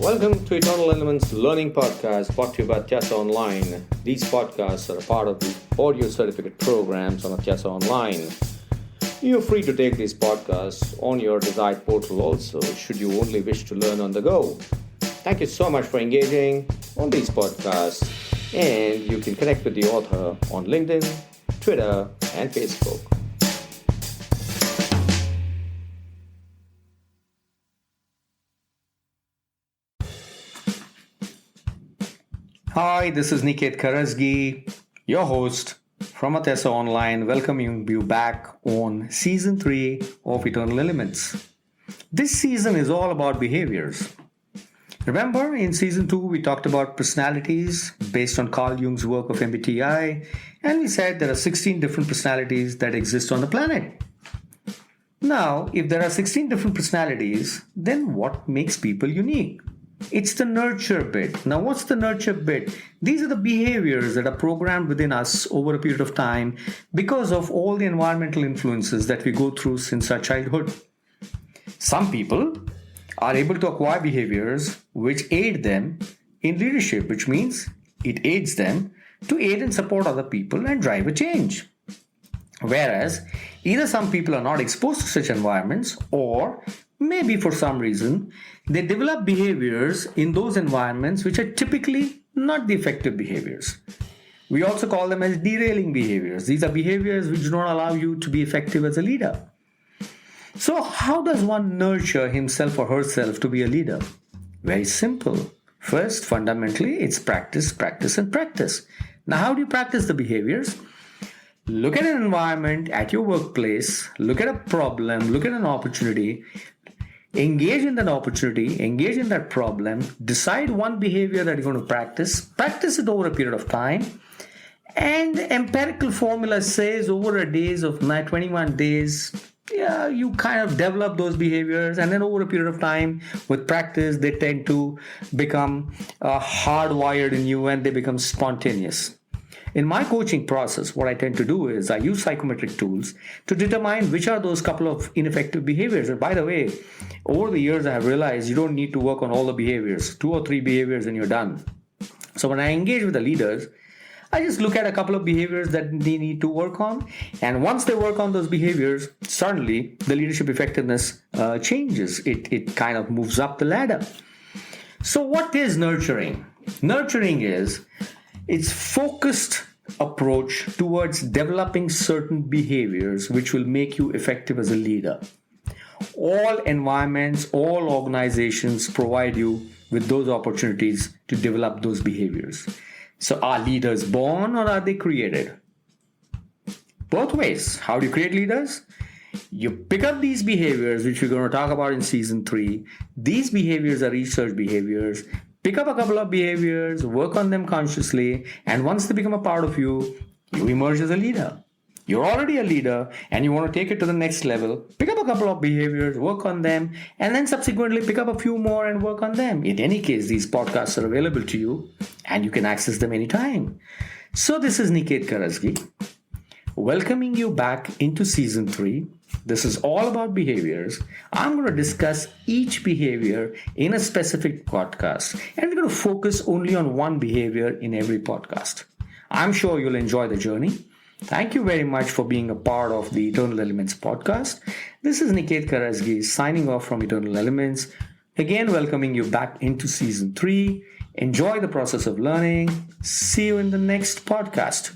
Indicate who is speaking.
Speaker 1: Welcome to Eternal Elements Learning Podcast, brought to you by Tiasa Online. These podcasts are a part of the audio certificate programs on Tiasa Online. You're free to take these podcasts on your desired portal also, should you only wish to learn on the go. Thank you so much for engaging on these podcasts, and you can connect with the author on LinkedIn, Twitter, and Facebook. Hi, this is Niket Karajagi, your host from Tiasa Online, welcoming you back on Season 3 of Eternal Elements. This season is all about behaviors. Remember, in Season 2, we talked about personalities based on Carl Jung's work of MBTI, and we said there are 16 different personalities that exist on the planet. Now, if there are 16 different personalities, then what makes people unique? It's the nurture bit. Now, what's the nurture bit? These are the behaviors that are programmed within us over a period of time because of all the environmental influences that we go through since our childhood. Some people are able to acquire behaviors which aid them in leadership, which means it aids them to aid and support other people and drive a change. Whereas, either some people are not exposed to such environments, or maybe for some reason, they develop behaviors in those environments which are typically not the effective behaviors. We also call them as derailing behaviors. These are behaviors which do not allow you to be effective as a leader. So how does one nurture himself or herself to be a leader? Very simple. First, fundamentally, it's practice, practice, and practice. Now, how do you practice the behaviors? Look at an environment at your workplace, look at a problem, look at an opportunity, engage in that opportunity, engage in that problem, decide one behavior that you're going to practice it over a period of time, and the empirical formula says over a days of 21 days, you kind of develop those behaviors, and then over a period of time, with practice, they tend to become hardwired in you and they become spontaneous. In my coaching process, what I tend to do is I use psychometric tools to determine which are those couple of ineffective behaviors. And by the way, over the years, I have realized you don't need to work on all the behaviors, 2 or 3 behaviors and you're done. So when I engage with the leaders, I just look at a couple of behaviors that they need to work on. And once they work on those behaviors, suddenly the leadership effectiveness changes. It kind of moves up the ladder. So what is nurturing? Nurturing is it's focused approach towards developing certain behaviors which will make you effective as a leader. All environments, all organizations provide you with those opportunities to develop those behaviors. So are leaders born or are they created? Both ways. How do you create leaders? You pick up these behaviors, which we're going to talk about in Season 3. These behaviors are research behaviors. Pick up a couple of behaviors, work on them consciously, and once they become a part of you, you emerge as a leader. You're already a leader and you want to take it to the next level. Pick up a couple of behaviors, work on them, and then subsequently pick up a few more and work on them. In any case, these podcasts are available to you and you can access them anytime. So this is Niket Karajagi, welcoming you back into Season 3. This is all about behaviors. I'm going to discuss each behavior in a specific podcast, and we're going to focus only on one behavior in every podcast. I'm sure you'll enjoy the journey. Thank you very much for being a part of the Eternal Elements podcast. This is Niket Karajagi signing off from Eternal Elements. Again, welcoming you back into Season 3. Enjoy the process of learning. See you in the next podcast.